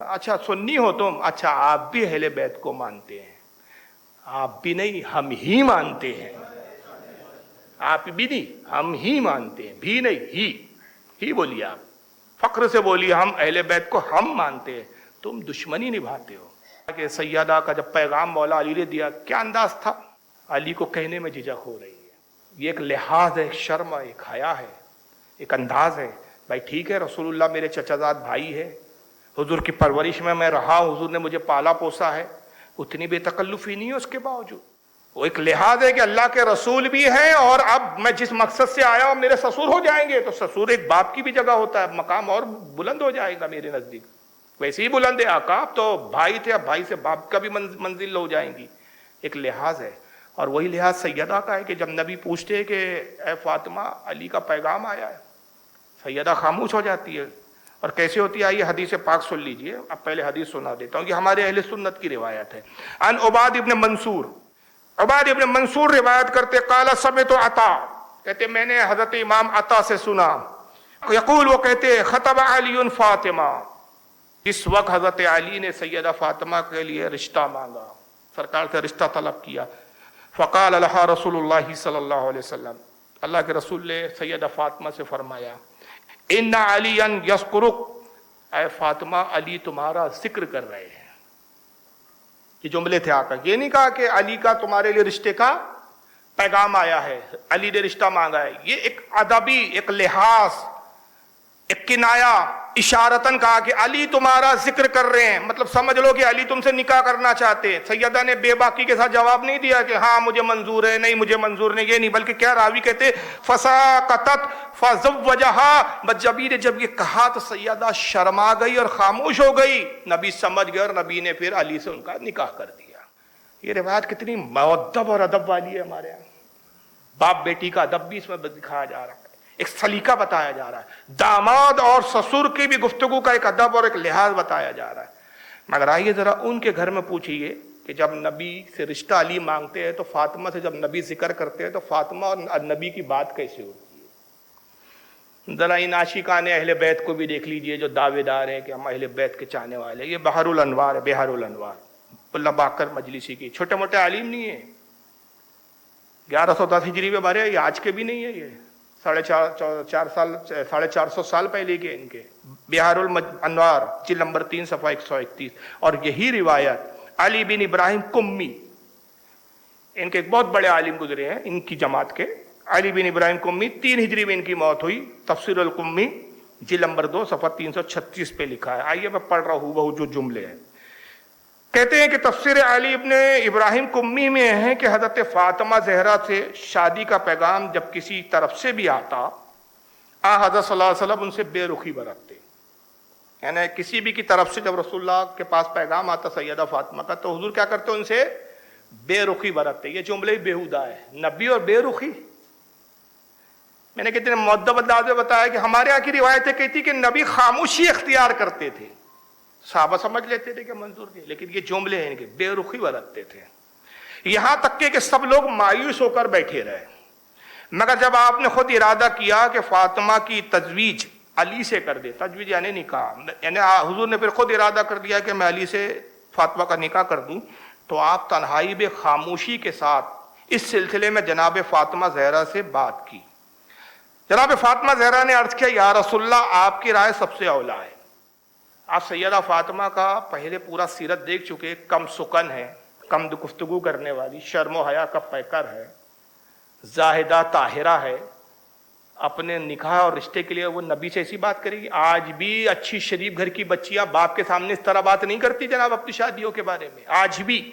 اچھا سنی ہو تم؟ اچھا آپ بھی اہل بیت کو مانتے ہیں؟ آپ بھی نہیں، ہم ہی مانتے ہیں۔ آپ بھی نہیں، ہم ہی مانتے ہیں، بھی نہیں، ہی بولیے آپ، فخر سے بولیے ہم اہل بیت کو ہم مانتے ہیں۔ تم دشمنی نبھاتے ہو کہ سیدہ کا جب پیغام مولا علی نے دیا، کیا انداز تھا؟ علی کو کہنے میں جھجک ہو رہی ہے، یہ ایک لحاظ ہے، ایک شرم ہے، ایک حیا ہے، ایک انداز ہے۔ بھائی ٹھیک ہے، رسول اللہ میرے چچا زاد بھائی ہے، حضور کی پرورش میں رہا ہوں، حضور نے مجھے پالا پوسا ہے، اتنی بے تکلفی نہیں ہے اس کے باوجود۔ وہ ایک لحاظ ہے کہ اللہ کے رسول بھی ہیں، اور اب میں جس مقصد سے آیا ہوں میرے سسور ہو جائیں گے، تو سسور ایک باپ کی بھی جگہ ہوتا ہے، مقام اور بلند ہو جائے گا میرے نزدیک، ویسے ہی بلند ہے آقا، تو بھائی تھے، اب بھائی سے باپ کا بھی منزل ہو جائیں گی، ایک لحاظ ہے۔ اور وہی لحاظ سیدہ کا ہے کہ جب نبی پوچھتے ہیں کہ اے فاطمہ علی کا پیغام آیا ہے، سیدہ خاموش ہو جاتی ہے۔ اور کیسے ہوتی ہے آئیے حدیث پاک سن لیجئے، اب پہلے حدیث سنا دیتا ہوں، یہ ہمارے اہل سنت کی روایت ہے۔ عن عباد ابن منصور، عباد ابن منصور روایت کرتے، قال سمعت عطا، کہتے میں نے حضرت امام عطا سے سنا، یقول وہ کہتے خطب علی فاطمہ، اس وقت حضرت علی نے سیدہ فاطمہ کے لیے رشتہ مانگا، سرکار سے رشتہ طلب کیا۔ فقال لها رسول اللہ صلی اللہ علیہ وسلم، اللہ کے رسول نے سیدہ فاطمہ سے فرمایا، ان علی یذکرک، اے فاطمہ علی تمہارا ذکر کر رہے ہیں۔ یہ جملے تھے آقا، یہ نہیں کہا کہ علی کا تمہارے لیے رشتے کا پیغام آیا ہے، علی نے رشتہ مانگا ہے، یہ ایک ادبی، ایک لحاظ، ایک کنایا، اشارتاً کہا کہ علی تمہارا ذکر کر رہے ہیں، مطلب سمجھ لو کہ علی تم سے نکاح کرنا چاہتے ہیں۔ سیدہ نے بے باکی کے ساتھ جواب نہیں دیا کہ ہاں مجھے منظور ہے، نہیں مجھے منظور نہیں، یہ نہیں، بلکہ کیا راوی کہتے فساقطت فزوجہا، بس جب یہ کہا تو سیدہ شرما گئی اور خاموش ہو گئی، نبی سمجھ گئے اور نبی نے پھر علی سے ان کا نکاح کر دیا۔ یہ روایت کتنی مؤدب اور ادب والی ہے ہمارے یہاں، باپ بیٹی کا ادب بھی اس میں دکھایا جا رہا ہے، ایک سلیقہ بتایا جا رہا ہے، داماد اور سسر کی بھی گفتگو کا ایک ادب اور ایک لحاظ بتایا جا رہا ہے۔ مگر آئیے ذرا ان کے گھر میں پوچھئے کہ جب نبی سے رشتہ علی مانگتے ہیں تو فاطمہ سے جب نبی ذکر کرتے ہیں تو فاطمہ اور نبی کی بات کیسے ہوتی ہے؟ ذرا ان عاشقان اہل بیت کو بھی دیکھ لیجئے جو دعوے دار ہیں کہ ہم اہل بیت کے چاہنے والے ہیں۔ یہ بحر الانوار ہے، بحر الانوار، اللہ باقر مجلسی کی، چھوٹے موٹے عالم نہیں ہیں، 1110 ہجری میں بھرے، یہ آج کے بھی نہیں ہے، یہ 450 سال پہلے کے ان کے، بحر الانوار جلد نمبر 3 صفحہ 131۔ اور یہی روایت علی بن ابراہیم قمی، ان کے ایک بہت بڑے عالم گزرے ہیں ان کی جماعت کے، علی بن ابراہیم قمی، 3 ہجری میں ان کی موت ہوئی، تفسیر القمی جلد نمبر 2 صفحہ 336 پہ لکھا ہے۔ آئیے میں پڑھ رہا ہوں وہ جو جملے ہیں، کہتے ہیں کہ تفسیر علی ابن ابراہیم قمی میں ہے کہ حضرت فاطمہ زہرا سے شادی کا پیغام جب کسی طرف سے بھی آتا، حضرت صلی اللہ علیہ وسلم ان سے بے رخی برتتے، یعنی کسی بھی کی طرف سے جب رسول اللہ کے پاس پیغام آتا سیدہ فاطمہ کا تو حضور کیا کرتے ان سے بے رخی برتتے۔ یہ جملے بیہودہ ہے، نبی اور بے رخی۔ میں نے کتنے مؤدب انداز میں بتایا کہ ہمارے یہاں کی روایتیں کہتی کہ نبی خاموشی اختیار کرتے تھے، صحابہ سمجھ لیتے تھے کہ منظور نہیں، لیکن یہ جملے ہیں ان کے، بے رخی برتتے تھے، یہاں تک کہ سب لوگ مایوس ہو کر بیٹھے رہے۔ مگر جب آپ نے خود ارادہ کیا کہ فاطمہ کی تزویج علی سے کر دے، تزویج یعنی نکاح، یعنی حضور نے پھر خود ارادہ کر دیا کہ میں علی سے فاطمہ کا نکاح کر دوں، تو آپ تنہائی بے خاموشی کے ساتھ اس سلسلے میں جناب فاطمہ زہرا سے بات کی۔ جناب فاطمہ زہرا نے عرض کیا، یا رسول اللہ آپ کی رائے سب سے اولیٰ ہے۔ آپ سیدہ فاطمہ کا پہلے پورا سیرت دیکھ چکے، کم سکن ہے، کم گفتگو کرنے والی، شرم و حیا کا پیکر ہے، زاہدہ طاہرہ ہے، اپنے نکاح اور رشتے کے لیے وہ نبی سے ایسی بات کرے گی؟ آج بھی اچھی شریف گھر کی بچیاں باپ کے سامنے اس طرح بات نہیں کرتی جناب اپنی شادیوں کے بارے میں، آج بھی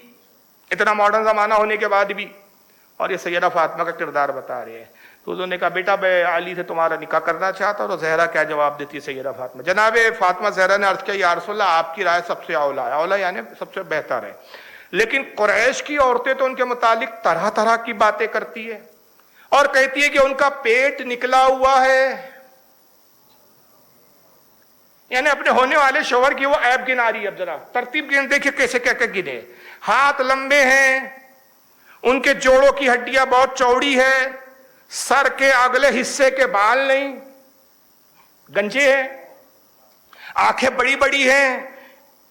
اتنا ماڈرن زمانہ ہونے کے بعد بھی۔ اور یہ سیدہ فاطمہ کا کردار بتا رہے ہیں۔ تو انہوں نے کہا بیٹا میں علی سے تمہارا نکاح کرنا چاہتا ہوں، تو زہرا کیا جواب دیتی ہے سیدہ فاطمہ؟ جناب فاطمہ زہرا نے عرض کیا، یا رسول اللہ آپ کی رائے سب سے اولیٰ ہے، اولیٰ یعنی سب سے بہتر ہے، لیکن قریش کی عورتیں تو ان کے متعلق طرح طرح کی باتیں کرتی ہے اور کہتی ہے کہ ان کا پیٹ نکلا ہوا ہے، یعنی اپنے ہونے والے شوہر کی وہ عیب گنا رہی ہے۔ اب ذرا ترتیب گن دیکھیں کیسے کیا کہ گنے، ہاتھ لمبے ہیں، ان کے جوڑوں کی ہڈیاں بہت چوڑی ہے، سر کے اگلے حصے کے بال نہیں، گنجے ہیں، آنکھیں بڑی بڑی ہیں،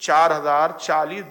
4,040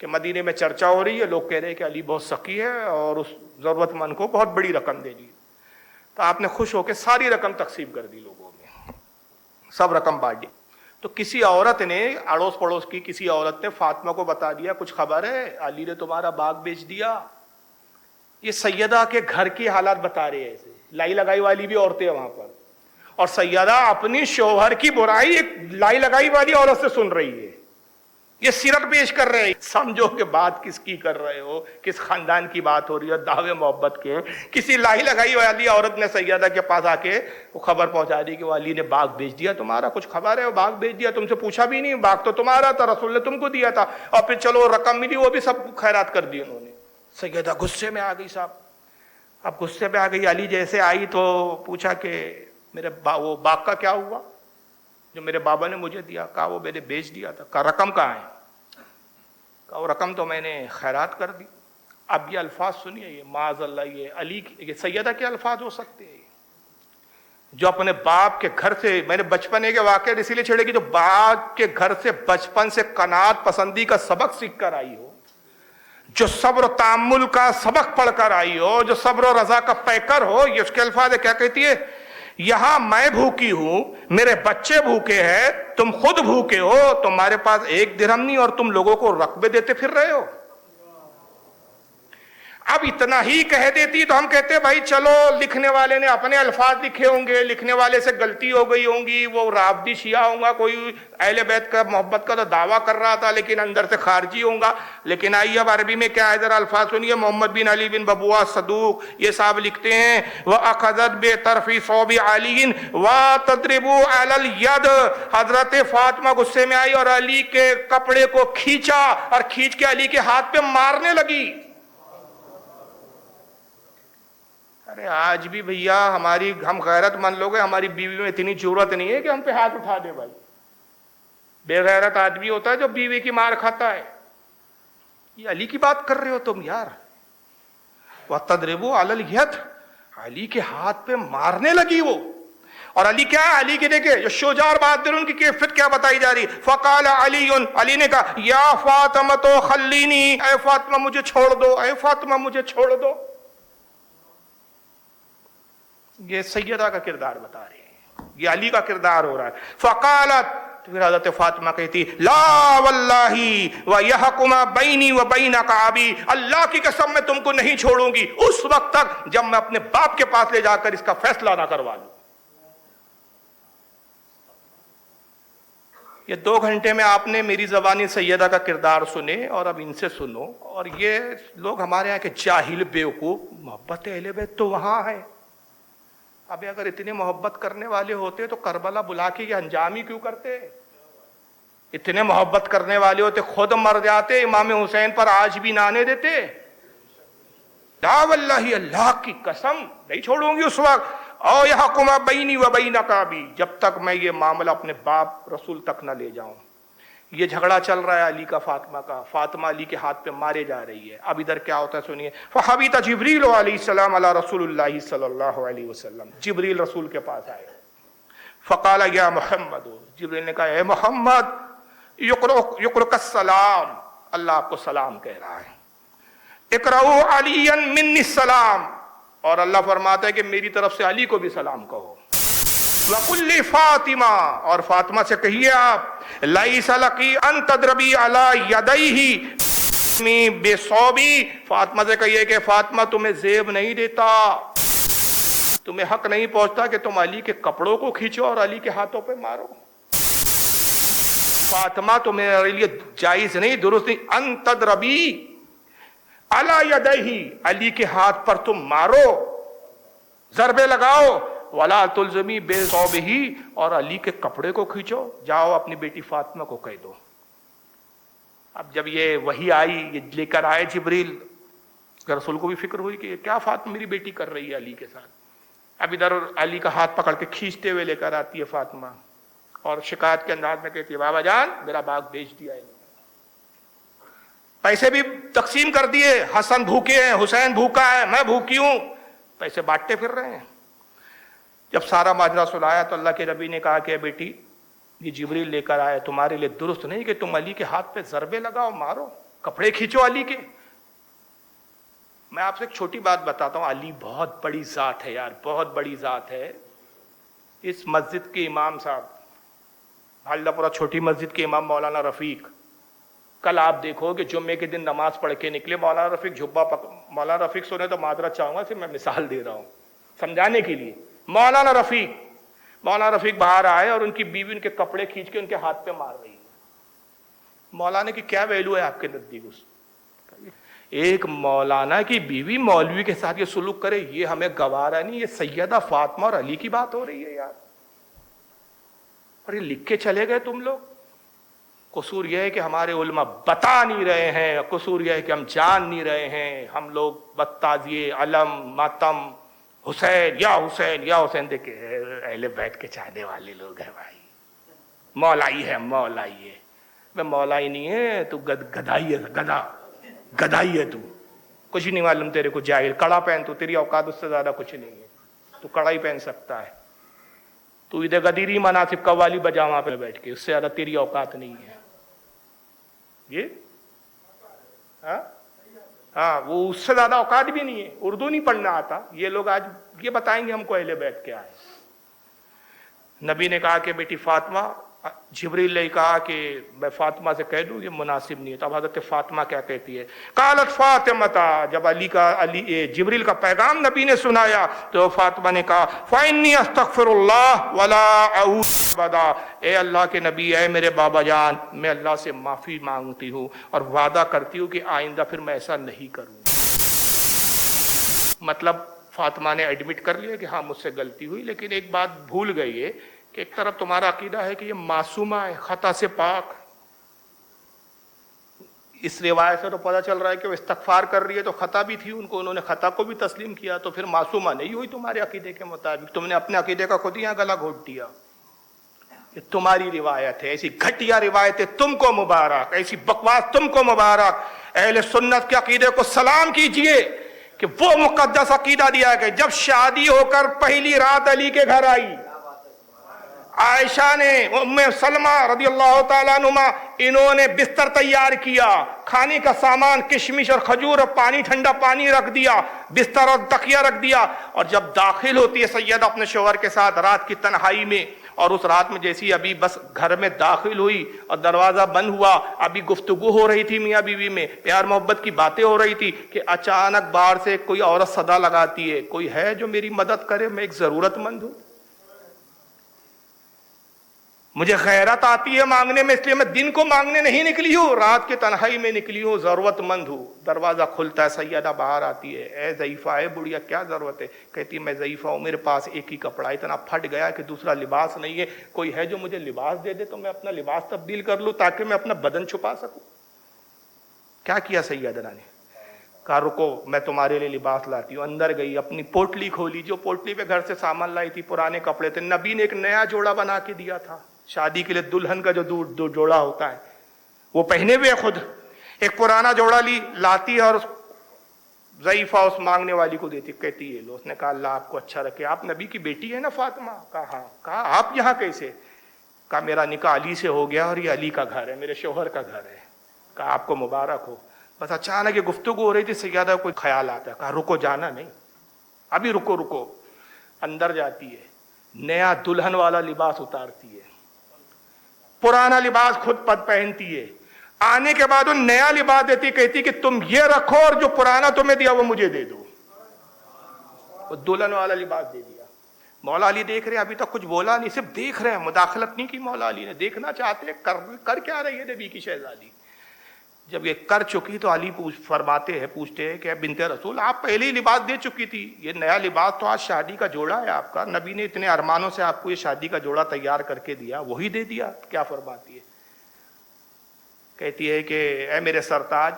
کہ مدینے میں چرچا ہو رہی ہے، لوگ کہہ رہے ہیں کہ علی بہت سخی ہے اور اس ضرورت مند کو بہت بڑی رقم دے دی. تو آپ نے خوش ہو کے ساری رقم تقسیم کر دی، لوگوں میں سب رقم بانٹ دی. تو کسی عورت نے، اڑوس پڑوس کی کسی عورت نے فاطمہ کو بتا دیا کچھ خبر ہے، علی نے تمہارا باغ بیچ دیا. یہ سیدہ کے گھر کی حالات بتا رہے ہیں، ایسے لائی لگائی والی بھی عورتیں وہاں پر، اور سیدہ اپنی شوہر کی برائی ایک لائی لگائی والی عورت سے سن رہی ہے. یہ سیرت پیش کر رہے ہیں. سمجھو کہ بات کس کی کر رہے ہو، کس خاندان کی بات ہو رہی ہے، دعوے محبت کے. کسی لائی لگائی والی عورت نے سیدہ کے پاس آ کے وہ خبر پہنچا دی کہ وہ علی نے باغ بیچ دیا تمہارا، کچھ خبر ہے؟ وہ باغ بیچ دیا، تم سے پوچھا بھی نہیں، باغ تو تمہارا تھا، رسول نے تم کو دیا تھا. اور پھر چلو رقم ملی، وہ بھی سب خیرات کر دی انہوں نے. سیدہ غصے میں آ گئی صاحب. اب غصے میں آ گئی. علی جیسے آئی تو پوچھا کہ میرے وہ باغ کا کیا ہوا جو میرے بابا نے مجھے دیا؟ کہا وہ میں نے بیچ دیا تھا. کہا رقم کہاں ہے؟ کہا وہ رقم تو میں نے خیرات کر دی. اب یہ الفاظ سنیے، یہ معاذ اللہ، یہ علی یہ سیدہ کے الفاظ ہو سکتے ہیں جو اپنے باپ کے گھر سے. میں نے بچپنے کے واقعے اسی لیے چھیڑے کہ جو باپ کے گھر سے بچپن سے قناعت پسندی کا سبق سیکھ کر آئی ہو، جو صبر و تحمل کا سبق پڑھ کر آئی ہو، جو صبر و رضا کا پیکر ہو. یہ اس کے الفاظ ہے. کیا کہتی ہے؟ یہاں میں بھوکی ہوں، میرے بچے بھوکے ہیں، تم خود بھوکے ہو، تمہارے پاس ایک درہم نہیں اور تم لوگوں کو رقبے دیتے پھر رہے ہو. اب اتنا ہی کہہ دیتی تو ہم کہتے بھائی چلو لکھنے والے نے اپنے الفاظ لکھے ہوں گے، لکھنے والے سے غلطی ہو گئی ہوں گی، وہ رافضی شیعہ ہوں گا، کوئی اہل بیت کا محبت کا تو دعویٰ کر رہا تھا لیکن اندر سے خارجی ہوں گا. لیکن آئیے اب عربی میں کیا ہے ذرا الفاظ سنیے. محمد بن علی بن ببوا صدوق یہ صاحب لکھتے ہیں وَأَخَذَتْ بِطَرْفِ صَوْبِ عَلِيٍّ وَتَضْرِبُ عَلَى الْيَدِ. حضرت فاطمہ غصے میں آئی اور علی کے کپڑے کو کھینچا اور کھینچ کے علی کے ہاتھ پہ مارنے لگی. ارے آج بھی بھیا ہم غیرت مند لوگ ہیں، ہماری بیوی میں اتنی ضرورت نہیں ہے کہ ہم پہ ہاتھ اٹھا دے. بھائی بے غیرت آدمی ہوتا ہے جو بیوی کی مار کھاتا ہے. یہ علی کی بات کر رہے ہو تم یار. وَتَضْرِبُ عَلَى الْيَدِ. علی کے ہاتھ پہ مارنے لگی وہ. اور علی کیا ہے؟ علی کی دیکھیں جو شجاع بہادر ان کی کیفیت کیا بتائی جا رہی. فقال علی، علی نے کہا یا فاطمہ خلینی، اے فاطمہ مجھے چھوڑ دو، اے فاطمہ مجھے چھوڑ دو. یہ سیدہ کا کردار بتا رہے ہیں، یہ علی کا کردار ہو رہا ہے. فقالت، پھر حضرت فاطمہ کہتی لا واللہ وَيَحْكُمَ بَيْنِي وَبَيْنَكَ أَبِي. اللہ کی قسم میں تم کو نہیں چھوڑوں گی اس وقت تک جب میں اپنے باپ کے پاس لے جا کر اس کا فیصلہ نہ کروا لوں. یہ 2 گھنٹے میں آپ نے میری زبانی سیدہ کا کردار سنے اور اب ان سے سنو. اور یہ لوگ ہمارے یہاں کے جاہل بیوقوف، محبت اہل بیت تو وہاں ہے. اب اگر اتنے محبت کرنے والے ہوتے تو کربلا بلا کے یہ انجام ہی کیوں کرتے؟ اتنے محبت کرنے والے ہوتے خود مر جاتے، امام حسین پر آج بھی نانے دیتے. لا واللہ، اللہ کی قسم نہیں چھوڑوں گی اس وقت. او یحکم بینی و بینک ابی، جب تک میں یہ معاملہ اپنے باپ رسول تک نہ لے جاؤں. یہ جھگڑا چل رہا ہے علی کا فاطمہ کا. فاطمہ علی کے ہاتھ پہ مارے جا رہی ہے. اب ادھر کیا ہوتا ہے سنیے. فحبیط جبریل علیہ السلام علی رسول اللہ صلی اللہ علیہ وسلم. جبریل رسول کے پاس آئے. فقال یا محمد، جبریل نے کہا اے محمد، یقرؤک السلام، اللہ آپ کو سلام کہہ رہا ہے. اقرؤوا علیا منی السلام، اور اللہ فرماتا ہے کہ میری طرف سے علی کو بھی سلام کہو. وَقُلِّ فاطمہ، اور فاطمہ سے کہیے آپ لَيْسَ لَكِ أَن تَضْرِبِي عَلَى يَدَيْهِ بِصَوْبِي. فاطمہ سے کہیے کہ فاطمہ تمہیں زیب نہیں دیتا، تمہیں حق نہیں پہنچتا کہ تم علی کے کپڑوں کو کھینچو اور علی کے ہاتھوں پہ مارو. فاطمہ تمہارے لیے جائز نہیں، درست نہیں. أَن تَضْرِبِي عَلَى يَدَيْهِ، علی کے ہاتھ پر تم مارو، ضربے لگاؤ. وَلَا تُلْزِمِي بِصَوْبِهِ، اور علی کے کپڑے کو کھینچو. جاؤ اپنی بیٹی فاطمہ کو کہہ دو. اب جب یہ وحی آئی، یہ لے کر آئے جبریل، رسول کو بھی فکر ہوئی کہ کیا فاطمہ میری بیٹی کر رہی ہے علی کے ساتھ. اب ادھر علی کا ہاتھ پکڑ کے کھینچتے ہوئے لے کر آتی ہے فاطمہ اور شکایت کے انداز میں کہتی ہے بابا جان میرا باغ بیچ دیا ہے، پیسے بھی تقسیم کر دیے، حسن بھوکے ہیں، حسین بھوکا ہے، میں بھوکی ہوں، پیسے بانٹتے پھر رہے ہیں. جب سارا ماجرا سنایا تو اللہ کے نبی نے کہا کہ بیٹی یہ جبریل لے کر آئے، تمہارے لیے درست نہیں کہ تم علی کے ہاتھ پہ ضربے لگاؤ، مارو، کپڑے کھینچو علی کے. میں آپ سے ایک چھوٹی بات بتاتا ہوں, علی بہت بڑی ذات ہے یار, بہت بڑی ذات ہے. اس مسجد کے امام صاحب, بھالدہ پورہ چھوٹی مسجد کے امام مولانا رفیق, کل آپ دیکھو کہ جمعے کے دن نماز پڑھ کے نکلے, مولانا رفیق جھبا مولانا رفیق سنے تو معذرت چاہوں گا, صرف میں مثال دے رہا ہوں سمجھانے کے لیے. مولانا رفیق باہر آئے اور ان کی بیوی ان کے کپڑے کھینچ کے ان کے ہاتھ پہ مار رہی ہے. مولانا کی کیا ویلو ہے آپ کے نزدیک؟ ایک مولانا کی بیوی مولوی کے ساتھ یہ سلوک کرے, یہ ہمیں گوارا نہیں. یہ سیدہ فاطمہ اور علی کی بات ہو رہی ہے یار, اور یہ لکھ کے چلے گئے تم لوگ. قصور یہ ہے کہ ہمارے علماء بتا نہیں رہے ہیں, قصور یہ ہے کہ ہم جان نہیں رہے ہیں. ہم لوگ بتازیے علم ماتم حسین یا حسین یا حسین, دیکھے اہل بیت کے چاہنے والے لوگ ہیں بھائی. مولائی ہے, مولائی ہے. میں مولائی نہیں ہے, تو گدائی ہے, گدائی ہے تو, کچھ نہیں معلوم تیرے کو جاہل. کڑا پہن, تو تیری اوقات اس سے زیادہ کچھ نہیں ہے, تو کڑا ہی پہن سکتا ہے. تو ادھر غدیری مناسب قوالی بجا وہاں پہ بیٹھ کے, اس سے زیادہ تیری اوقات نہیں ہے. یہ ہاں وہ اس سے زیادہ اوقات بھی نہیں ہے. اردو نہیں پڑھنا آتا. یہ لوگ آج یہ بتائیں گے ہم کو اہل بیت کیا ہے. نبی نے کہا کہ بیٹی فاطمہ, جبریل نے کہا کہ میں فاطمہ سے کہہ دوں, یہ مناسب نہیں ہے. تو اب حضرت فاطمہ کیا کہتی ہے؟ قالت فاطمہ, جب جبریل کا پیغام نبی نے سنایا تو فاطمہ نے کہا فإنی استغفر اللہ ولا اعود ابدا, اے اللہ کے نبی, اے میرے بابا جان, میں اللہ سے معافی مانگتی ہوں اور وعدہ کرتی ہوں کہ آئندہ پھر میں ایسا نہیں کروں. مطلب فاطمہ نے ایڈمٹ کر لیا کہ ہاں مجھ سے غلطی ہوئی, لیکن ایک بات بھول گئی ہے کہ ایک طرف تمہارا عقیدہ ہے کہ یہ معصومہ ہے, خطا سے پاک. اس روایت سے تو پتہ چل رہا ہے کہ وہ استغفار کر رہی ہے, تو خطا بھی تھی ان کو, انہوں نے خطا کو بھی تسلیم کیا, تو پھر معصومہ نہیں ہوئی تمہارے عقیدے کے مطابق. تم نے اپنے عقیدے کا خود ہی یہاں گلا گھونٹ دیا. یہ تمہاری روایت ہے, ایسی گھٹیا روایت ہے تم کو مبارک, ایسی بکواس تم کو مبارک. اہل سنت کے عقیدے کو سلام کیجئے کہ وہ مقدس عقیدہ دیا کہ جب شادی ہو کر پہلی رات علی کے گھر آئی, عائشہ نے, ام سلمہ رضی اللہ تعالیٰ عنہما, انہوں نے بستر تیار کیا, کھانے کا سامان, کشمش اور کھجور اور پانی, ٹھنڈا پانی رکھ دیا, بستر اور تکیہ رکھ دیا. اور جب داخل ہوتی ہے سیدہ اپنے شوہر کے ساتھ رات کی تنہائی میں, اور اس رات میں جیسی ابھی بس گھر میں داخل ہوئی اور دروازہ بند ہوا, ابھی گفتگو ہو رہی تھی میاں بیوی میں, پیار محبت کی باتیں ہو رہی تھی, کہ اچانک باہر سے کوئی عورت صدا لگاتی ہے, کوئی ہے جو میری مدد کرے, میں ایک ضرورت مند ہوں, مجھے غیرت آتی ہے مانگنے میں, اس لیے میں دن کو مانگنے نہیں نکلی ہوں, رات کی تنہائی میں نکلی ہوں, ضرورت مند ہوں. دروازہ کھلتا ہے, سیدہ باہر آتی ہے, اے ضعیفہ, اے بڑھیا, کیا ضرورت ہے؟ کہتی ہے میں ضعیفہ ہوں, میرے پاس ایک ہی کپڑا, اتنا پھٹ گیا کہ دوسرا لباس نہیں ہے, کوئی ہے جو مجھے لباس دے دے تو میں اپنا لباس تبدیل کر لوں تاکہ میں اپنا بدن چھپا سکوں. کیا کیا سیدنا نے؟ کہا رکو میں تمہارے لیے لباس لاتی ہوں. اندر گئی, اپنی پوٹلی کھولی, جو پوٹلی پہ گھر سے سامان لائی تھی پرانے کپڑے تھے, نبی نے ایک نیا جوڑا بنا کے دیا تھا, شادی کے لیے دلہن کا جو دو جوڑا ہوتا ہے وہ پہنے ہوئے خود, ایک پرانا جوڑا لاتی ہے اور ضعیفہ اس مانگنے والی کو دیتی, کہتی ہے لو. اس نے کہا اللہ آپ کو اچھا رکھے, آپ نبی کی بیٹی ہے نا فاطمہ؟ کہا ہاں. کہا آپ یہاں کیسے؟ کہا میرا نکاح علی سے ہو گیا اور یہ علی کا گھر ہے, میرے شوہر کا گھر ہے. کہا آپ کو مبارک ہو. بس اچانک یہ گفتگو ہو رہی تھی, سیدہ کوئی خیال آتا ہے, کہا رکو, جانا نہیں, ابھی رکو. اندر جاتی ہے, نیا دلہن والا لباس اتارتی ہے, پرانا لباس خود پہنتی ہے, آنے کے بعد وہ نیا لباس دیتی, کہتی کہ تم یہ رکھو اور جو پرانا تمہیں دیا وہ مجھے دے دو. وہ دلہن والا لباس دے دیا. مولا علی دیکھ رہے ہیں, ابھی تک کچھ بولا نہیں, صرف دیکھ رہے ہیں, مداخلت نہیں کی مولا علی نے, دیکھنا چاہتے کر کیا رہی ہے نبی کی شہزادی. جب یہ کر چکی تو علی پوچھتے ہیں کہ بنت رسول آپ پہلے ہی لباس دے چکی تھی, یہ نیا لباس تو آج شادی کا جوڑا ہے آپ کا, نبی نے اتنے ارمانوں سے آپ کو یہ شادی کا جوڑا تیار کر کے دیا, وہی دے دیا. کیا فرماتی ہے؟ کہتی ہے کہ اے میرے سرتاج,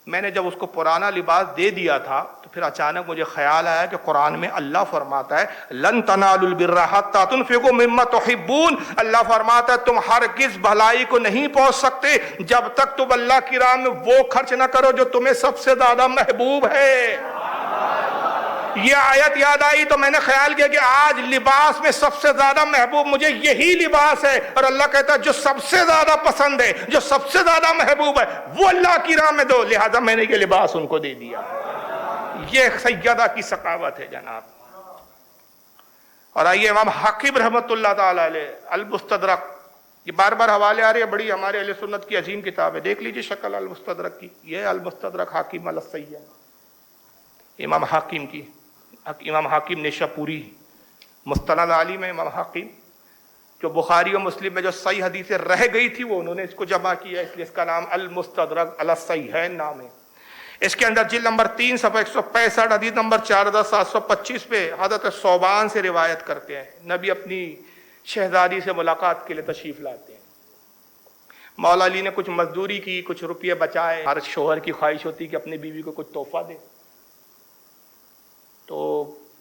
میں نے جب اس کو پرانا لباس دے دیا تھا تو پھر اچانک مجھے خیال آیا کہ قرآن میں اللہ فرماتا ہے لن تنالوا البر حتى تنفقوا مما تحبون, اللہ فرماتا ہے تم ہرگز بھلائی کو نہیں پہنچ سکتے جب تک تم اللہ کی راہ میں وہ خرچ نہ کرو جو تمہیں سب سے زیادہ محبوب ہے. یہ آیت یاد آئی تو میں نے خیال کیا کہ آج لباس میں سب سے زیادہ محبوب مجھے یہی لباس ہے، اور اللہ کہتا ہے جو سب سے زیادہ پسند ہے، جو سب سے زیادہ محبوب ہے، وہ اللہ کی راہ میں دو، لہذا میں نے یہ لباس ان کو دے دیا۔ یہ سیدہ کی سخاوت ہے جناب۔ اور آئیے امام حاکم رحمۃ اللہ تعالی علیہ المستدرک، یہ بار بار حوالے آ رہے ہیں، بڑی ہمارے اہل سنت کی عظیم کتاب ہے، دیکھ لیجئے شکل المستدرک کی، یہ المستدرک حاکم علی السیہ، امام حاکم کی، امام حاکم نیشاپوری، مستند عالم ہے امام حاکم، جو بخاری و مسلم میں جو صحیح حدیثیں رہ گئی تھی وہ انہوں نے اس کو جمع کیا، اس لیے اس کا نام المستدرک علی الصحیحین نام ہے۔ اس کے اندر جلد نمبر 3 صفحہ 165 حدیث نمبر 4725 پہ حضرت ثوبان سے روایت کرتے ہیں، نبی اپنی شہزادی سے ملاقات کے لیے تشریف لاتے ہیں، مولا علی نے کچھ مزدوری کی، کچھ روپیے بچائے، ہر شوہر کی خواہش ہوتی کہ اپنی بیوی کو کچھ تحفہ دے، تو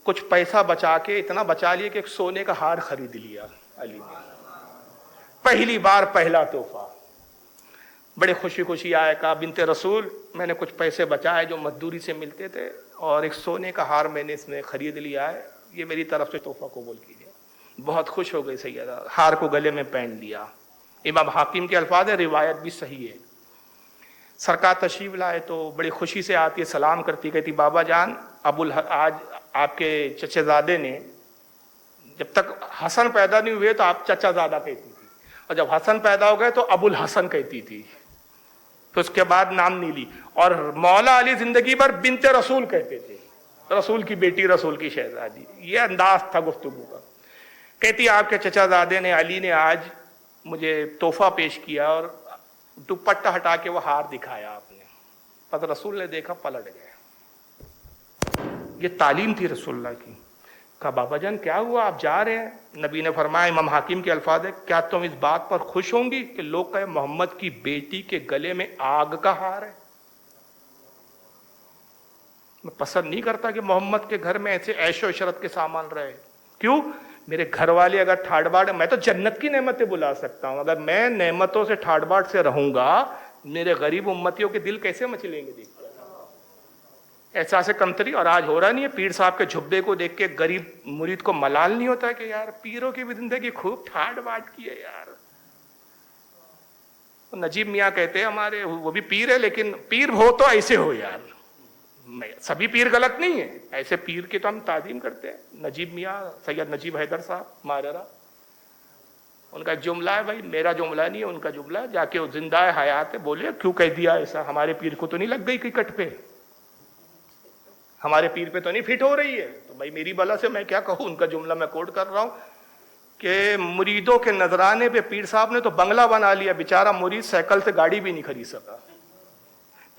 کچھ پیسہ بچا کے اتنا بچا لیا کہ ایک سونے کا ہار خرید لیا علی نے، پہلی بار پہلا تحفہ، بڑے خوشی خوشی آئے، کہا بنت رسول میں نے کچھ پیسے بچائے جو مزدوری سے ملتے تھے، اور ایک سونے کا ہار میں نے اس میں خرید لیا ہے، یہ میری طرف سے تحفہ قبول کیجیے۔ بہت خوش ہو گئی سیدہ، ہار کو گلے میں پہن لیا۔ امام حاکم کے الفاظ ہے، روایت بھی صحیح ہے۔ سرکار تشریف لائے تو بڑی خوشی سے آتی ہے، سلام کرتی، کہتی بابا جان آج آپ کے چچے زادے نے، جب تک حسن پیدا نہیں ہوئے تو آپ چچا زادہ کہتی تھی، اور جب حسن پیدا ہو گئے تو ابو الحسن کہتی تھی، تو اس کے بعد نام نہیں لی، اور مولا علی زندگی بھر بنت رسول کہتے تھے، رسول کی بیٹی، رسول کی شہزادی، یہ انداز تھا گفتگو کا۔ کہتی آپ کے چچا زادے نے، علی نے آج مجھے تحفہ پیش کیا، اور دوپٹہ ہٹا کے وہ ہار دکھایا آپ نے، پس رسول نے دیکھا پلٹ گئے۔ یہ تعلیم تھی رسول اللہ کی۔ کہا بابا جان کیا ہوا، آپ جا رہے ہیں؟ نبی نے فرمایا، امام حاکم کے الفاظ ہے، کیا تم اس بات پر خوش ہوں گی کہ لوگ کہے محمد کی بیٹی کے گلے میں آگ کا ہار ہے؟ میں پسند نہیں کرتا کہ محمد کے گھر میں ایسے عیش و عشرت کے سامان رہے۔ کیوں؟ میرے گھر والے اگر ٹھاٹ باٹ، میں تو جنت کی نعمتیں بلا سکتا ہوں، اگر میں نعمتوں سے ٹھاٹ باٹ سے رہوں گا، میرے غریب امتیوں کے دل کیسے مچلیں گے؟ دیکھ احساس کمتری۔ اور آج ہو رہا نہیں ہے، پیر صاحب کے جھبے کو دیکھ کے غریب مرید کو ملال نہیں ہوتا کہ یار پیروں کی بھی زندگی خوب ٹھاٹ باٹ کی ہے یار۔ نجیب میاں کہتے ہیں ہمارے، وہ بھی پیر ہے لیکن پیر ہو تو ایسے ہو یار، سبھی پیر غلط نہیں ہے، ایسے پیر کی تو ہم تعظیم کرتے ہیں۔ نجیب میاں، سید نجیب حیدر صاحب ماررہ، ان کا ایک جملہ ہے، بھائی میرا جملہ نہیں ہے، ان کا جملہ ہے، جا کے وہ زندہ ہے حیات ہے، بولے کیوں کہہ دیا ایسا، ہمارے پیر کو تو نہیں لگ گئی کٹ پہ، ہمارے پیر پہ تو نہیں فٹ ہو رہی ہے، تو بھائی میری بلا سے میں کیا کہوں۔ ان کا جملہ میں کوٹ کر رہا ہوں کہ مریدوں کے نذرانے پہ پیر صاحب نے تو بنگلہ بنا لیا، بیچارہ مرید سائیکل سے گاڑی بھی نہیں خرید سکا،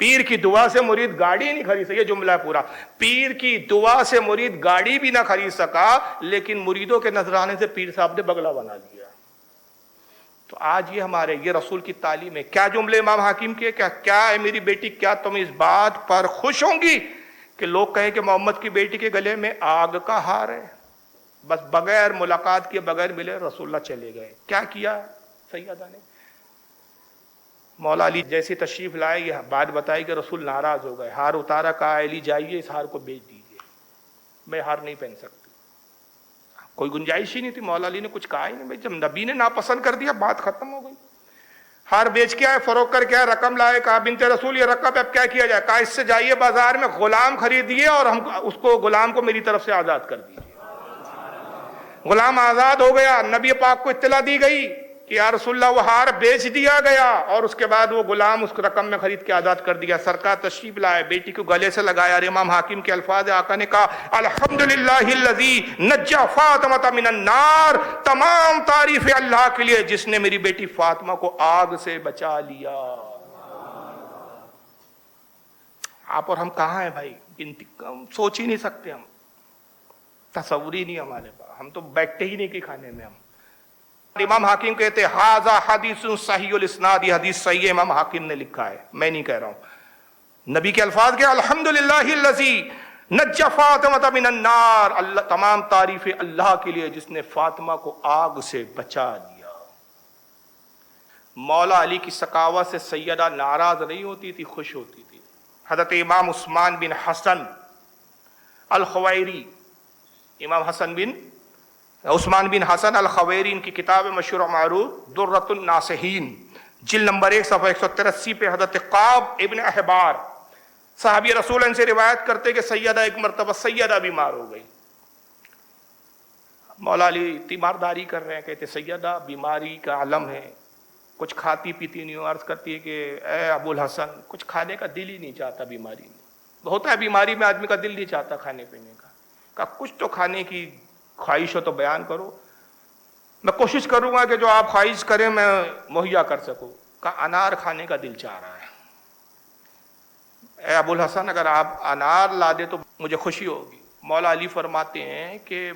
پیر کی دعا سے مرید گاڑی نہیں خرید سکا، یہ جملہ ہے پورا، پیر کی دعا سے مرید گاڑی بھی نہ خرید سکا، لیکن مریدوں کے نذرانے سے پیر صاحب نے بنگلہ بنا لیا۔ تو آج یہ ہمارے، یہ رسول کی تعلیم ہے۔ کیا جملے امام حاکم کے، کیا ہے میری بیٹی، کیا تم اس بات پر خوش ہوں گی کہ لوگ کہیں کہ محمد کی بیٹی کے گلے میں آگ کا ہار ہے؟ بس بغیر ملاقات کیے، بغیر ملے رسول اللہ چلے گئے۔ کیا کیا سیدہ نے؟ مولا علی جیسے تشریف لائے، یہ بات بتائی کہ رسول ناراض ہو گئے، ہار اتارا، کہا علی جائیے اس ہار کو بیچ دیجیے، میں ہار نہیں پہن سکتی۔ کوئی گنجائش ہی نہیں تھی، مولا علی نے کچھ کہا ہی نہیں، بھائی جب نبی نے ناپسند کر دیا بات ختم ہو گئی۔ ہار بیچ کے آئے، فروخت کر کے آئے، رقم لائے، کہا بنت رسول یہ رقم اب کیا کیا جائے؟ کہا اس سے جائیے بازار میں غلام خریدیے اور ہم اس کو، غلام کو میری طرف سے آزاد کر دیجیے۔ غلام آزاد ہو گیا، نبی پاک کو اطلاع دی گئی کہ یا رسول اللہ وہ ہار بیچ دیا گیا، اور اس کے بعد وہ غلام اس رقم میں خرید کے آزاد کر دیا۔ سرکار تشریف لائے، بیٹی کو گلے سے لگایا، اور امام حاکم کے الفاظ آقا نے کہا الحمدللہ الذی نجا فاطمہ من النار، تمام تعریف اللہ کے لیے جس نے میری بیٹی فاطمہ کو آگ سے بچا لیا۔ آپ اور ہم کہاں ہیں بھائی؟ سوچ ہی نہیں سکتے، ہم تصور ہی نہیں ہمارے پاس، ہم تو بیٹھتے ہی نہیں کہ کھانے میں۔ ہم امام حاکم کہتے ہیں ھذا حدیث صحیح الاسناد، یہ حدیث صحیح ہے، امام حاکم نے لکھا ہے، میں نہیں کہہ رہا ہوں۔ نبی کے الفاظ کے الحمدللہ الذی نجا فاطمہ من النار، اللہ تمام تعریف اللہ کے لیے جس نے فاطمہ کو آگ سے بچا لیا۔ مولا علی کی سخاوت سے سیدہ ناراض نہیں ہوتی تھی، خوش ہوتی تھی۔ حضرت امام عثمان بن حسن الخویری، امام حسن بن عثمان بن حسن الخویری، ان کی کتاب مشہور و معروف درۃ الناصحین، جلد نمبر 1 صفحہ 183 پہ حضرت قعب ابن احبار صحابی رسول ان سے روایت کرتے کہ سیدہ ایک مرتبہ سیدہ بیمار ہو گئی. مولا علی تیمارداری کر رہے ہیں، کہتے سیدہ بیماری کا عالم ہے، کچھ کھاتی پیتی نہیں ہو. عرض کرتی ہے کہ اے ابو الحسن کچھ کھانے کا دل ہی نہیں چاہتا بیماری میں. ہوتا ہے بیماری میں آدمی کا دل نہیں چاہتا کھانے پینے کا. کہا کچھ تو کھانے کی خواہش ہو تو بیان کرو، میں کوشش کروں گا کہ جو آپ خواہش کریں میں مہیا کر سکوں. کہا انار کھانے کا دل چاہ رہا ہے. اے ابو الحسن اگر آپ انار لا دے تو مجھے خوشی ہوگی. مولا علی فرماتے ہیں کہ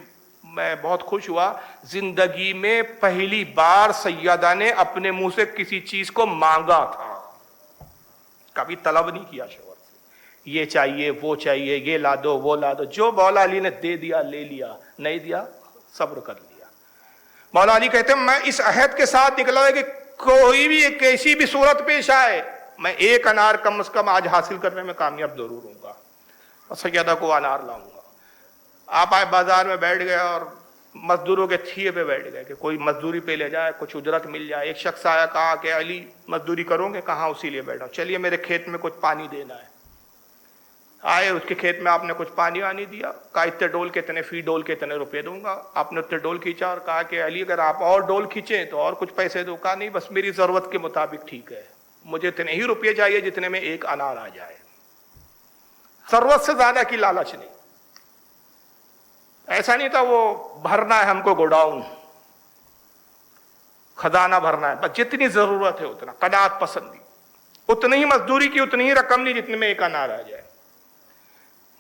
میں بہت خوش ہوا، زندگی میں پہلی بار سیدہ نے اپنے منہ سے کسی چیز کو مانگا تھا، کبھی طلب نہیں کیا شوہر سے یہ چاہیے وہ چاہیے، یہ لا دو وہ لا دو. جو مولا علی نے دے دیا لے لیا، نہیں دیا صبر کر لیا. مولا علی کہتے ہیں میں اس عہد کے ساتھ نکلا ہے کہ کوئی بھی ایک ایسی بھی صورت پیش آئے میں ایک انار کم از کم آج حاصل کرنے میں کامیاب ضرور ہوں گا اور سیدہ کو انار لاؤں گا. آپ آئے بازار میں بیٹھ گئے اور مزدوروں کے تھیے پہ بیٹھ گئے کہ کوئی مزدوری پہ لے جائے، کچھ اجرت مل جائے. ایک شخص آیا، کہا کہ علی مزدوری کرو گے؟ کہاں اسی لیے بیٹھا ہوں. چلیے میرے کھیت میں کچھ پانی دینا ہے. آئے اس کے کھیت میں آپ نے کچھ پانی آنی دیا. کہا اتنے ڈول کے اتنے فی ڈول کے اتنے روپے دوں گا. آپ نے اتنے ڈول کھینچا اور کہا کہ علی اگر آپ اور ڈول کھینچیں تو اور کچھ پیسے دو. کہا نہیں بس میری ضرورت کے مطابق ٹھیک ہے، مجھے اتنے ہی روپے چاہیے جتنے میں ایک انار آ جائے، ضرورت سے زیادہ کی لالچ نہیں. ایسا نہیں تھا وہ بھرنا ہے ہم کو گوڈاؤن، خزانہ بھرنا ہے، بس جتنی ضرورت ہے اتنا. قناعت پسندی، اتنی ہی مزدوری کی اتنی ہی رقم لی جتنے میں ایک انار آ جائے.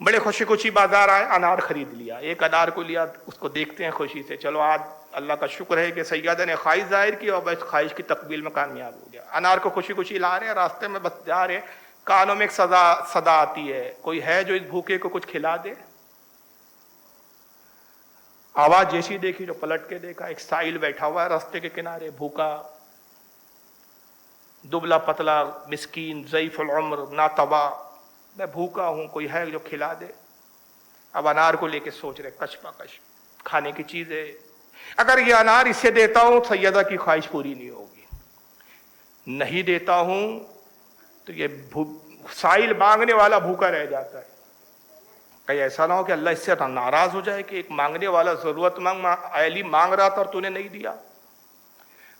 بڑے خوشی خوشی بازار آئے، انار خرید لیا. ایک انار کو لیا، اس کو دیکھتے ہیں خوشی سے، چلو آج اللہ کا شکر ہے کہ سیدہ نے خواہش ظاہر کی اور بس خواہش کی تقبیل میں کامیاب ہو گیا. انار کو خوشی خوشی لا رہے ہیں، راستے میں بس جا رہے ہیں، کانوں میں ایک صدا آتی ہے، کوئی ہے جو اس بھوکے کو کچھ کھلا دے. آواز جیسی دیکھی جو پلٹ کے دیکھا، ایک سائل بیٹھا ہوا ہے راستے کے کنارے، بھوکا، دبلا پتلا، مسکین، ضعیف العمر، ناتوا. میں بھوکا ہوں، کوئی ہے جو کھلا دے. اب انار کو لے کے سوچ رہے کش پکش کھانے کی چیز ہے، اگر یہ انار اسے دیتا ہوں سیدہ کی خواہش پوری نہیں ہوگی، نہیں دیتا ہوں تو یہ سائل مانگنے والا بھوکا رہ جاتا ہے. کہیں ایسا نہ ہو کہ اللہ اس سے ناراض ہو جائے کہ ایک مانگنے والا ضرورت علی مانگ رہا تھا اور تو نے نہیں دیا.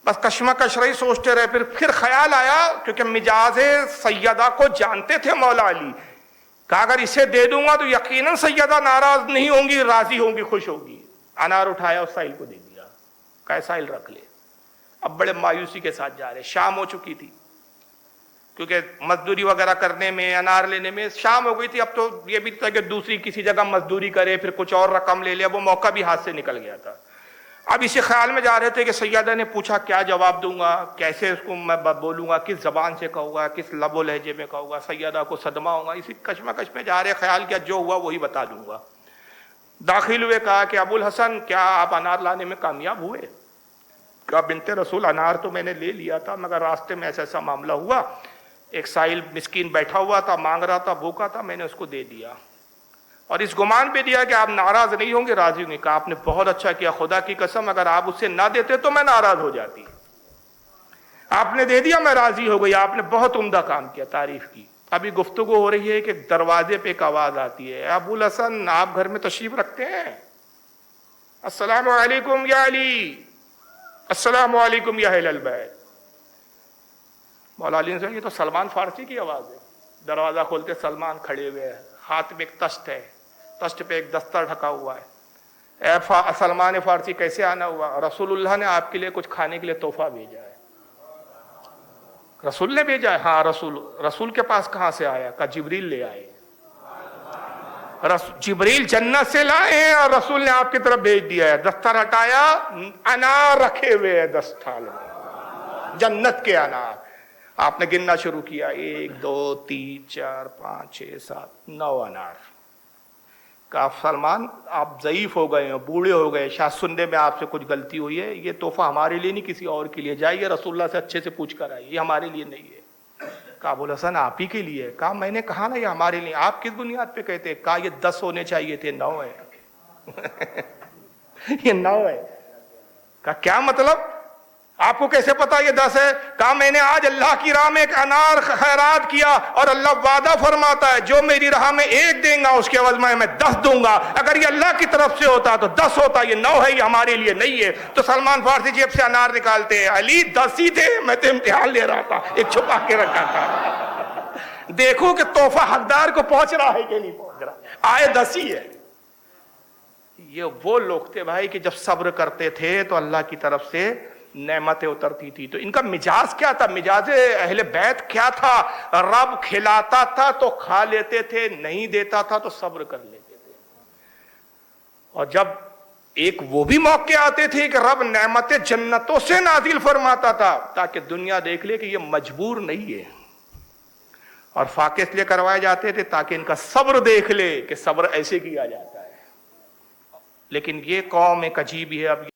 بس کشمکش رہی، سوچتے رہے. پھر خیال آیا، کیونکہ مجاز سیدہ کو جانتے تھے مولا علی، کہا اگر اسے دے دوں گا تو یقیناً سیدہ ناراض نہیں ہوں گی، راضی ہوں گی، خوش ہوگی. انار اٹھایا اور سائل کو دے دیا، کہا سائل رکھ لے. اب بڑے مایوسی کے ساتھ جا رہے، شام ہو چکی تھی، کیونکہ مزدوری وغیرہ کرنے میں، انار لینے میں شام ہو گئی تھی. اب تو یہ بھی تھا کہ دوسری کسی جگہ مزدوری کرے، پھر کچھ اور رقم لے لے. وہ موقع بھی ہاتھ سے نکل گیا تھا. اب اسی خیال میں جا رہے تھے کہ سیدہ نے پوچھا کیا جواب دوں گا، کیسے اس کو میں بولوں گا، کس زبان سے کہوں گا، کس لب و لہجے میں کہوں گا، سیدہ کو صدمہ ہوگا. اسی کشمکش میں جا رہے، خیال کیا جو ہوا وہی بتا دوں گا. داخل ہوئے، کہا کہ ابو الحسن کیا آپ انار لانے میں کامیاب ہوئے؟ کہا بنت رسول انار تو میں نے لے لیا تھا، مگر راستے میں ایسا معاملہ ہوا، ایک سائل مسکین بیٹھا ہوا تھا، مانگ رہا تھا، بھوکا تھا، میں نے اس کو دے دیا اور اس گمان پہ دیا کہ آپ ناراض نہیں ہوں گے، راضی ہوں گے. کہا آپ نے بہت اچھا کیا، خدا کی قسم اگر آپ اسے نہ دیتے تو میں ناراض ہو جاتی. آپ نے دے دیا، میں راضی ہو گئی، آپ نے بہت عمدہ کام کیا، تعریف کی. ابھی گفتگو ہو رہی ہے کہ دروازے پہ ایک آواز آتی ہے، ابو الحسن آپ گھر میں تشریف رکھتے ہیں؟ السلام علیکم یا علی، السلام علیکم یا اہل البیت. مولا علی نے کہا یہ تو سلمان فارسی کی آواز ہے. دروازہ کھولتے سلمان کھڑے ہوئے ہیں، ہاتھ میں ایک تشت ہے، تشت پہ ایک دستر ڈھکا ہوا ہے. اے سلمان فارسی کیسے آنا ہوا؟ رسول اللہ نے آپ کے لیے کچھ کھانے کے لیے تحفہ بھیجا ہے. رسول نے بھیجا ہے؟ ہاں رسول کے پاس کہاں سے آیا؟ کہا جبریل لے آئے. جبریل جنت سے لائے ہیں اور رسول نے آپ کی طرف بھیج دیا ہے. دستر ہٹایا، انار رکھے ہوئے ہیں دستال میں، جنت کے انار. آپ نے گننا شروع کیا، 1 2 3 4 5 6 7 9 انار. کہا سلمان آپ ضعیف ہو گئے ہیں، بوڑھے ہو گئے، شاید سننے میں آپ سے کچھ غلطی ہوئی ہے، یہ تحفہ ہمارے لیے نہیں کسی اور کے لیے، جائیے رسول اللہ سے اچھے سے پوچھ کر آئیے، یہ ہمارے لیے نہیں ہے. کہا ابو الحسن آپ ہی کے لیے. کہا میں نے کہا نا یہ ہمارے لیے. آپ کس بنیاد پہ کہتے؟ کہا یہ 10 ہونے چاہیے تھے، 9 ہے. یہ 9 ہے. کہا کیا مطلب؟ آپ کو کیسے پتا یہ 10 ہے؟ کہا میں نے آج اللہ کی راہ میں ایک انار خیرات کیا اور اللہ وعدہ فرماتا ہے جو میری راہ میں 1 دیں گا اس کے عوض میں 10 دوں گا. اگر یہ اللہ کی طرف سے ہوتا تو 10 ہوتا، یہ 9 ہے، یہ ہمارے لیے نہیں ہے. تو سلمان فارسی جیب سے انار نکالتے ہیں، علی 10 ہی تھے، میں تو امتحان لے رہا تھا، ایک چھپا کے رکھا تھا. دیکھو کہ تحفہ حقدار کو پہنچ رہا ہے کہ نہیں پہنچ رہا. آئے 10 ہی ہے. یہ وہ لوگ تھے بھائی کہ جب صبر کرتے تھے تو اللہ کی طرف سے نعمتیں اترتی تھی. تو ان کا مزاج کیا تھا؟ مزاج اہل بیت کیا تھا؟ رب کھلاتا تھا تو کھا لیتے تھے، نہیں دیتا تھا تو صبر کر لیتے تھے. اور جب ایک وہ بھی موقع آتے تھے کہ رب نعمتیں جنتوں سے نازل فرماتا تھا تاکہ دنیا دیکھ لے کہ یہ مجبور نہیں ہے، اور فاقے اس لیے کروائے جاتے تھے تاکہ ان کا صبر دیکھ لے کہ صبر ایسے کیا جاتا ہے. لیکن یہ قوم ایک عجیب ہی ہے. اب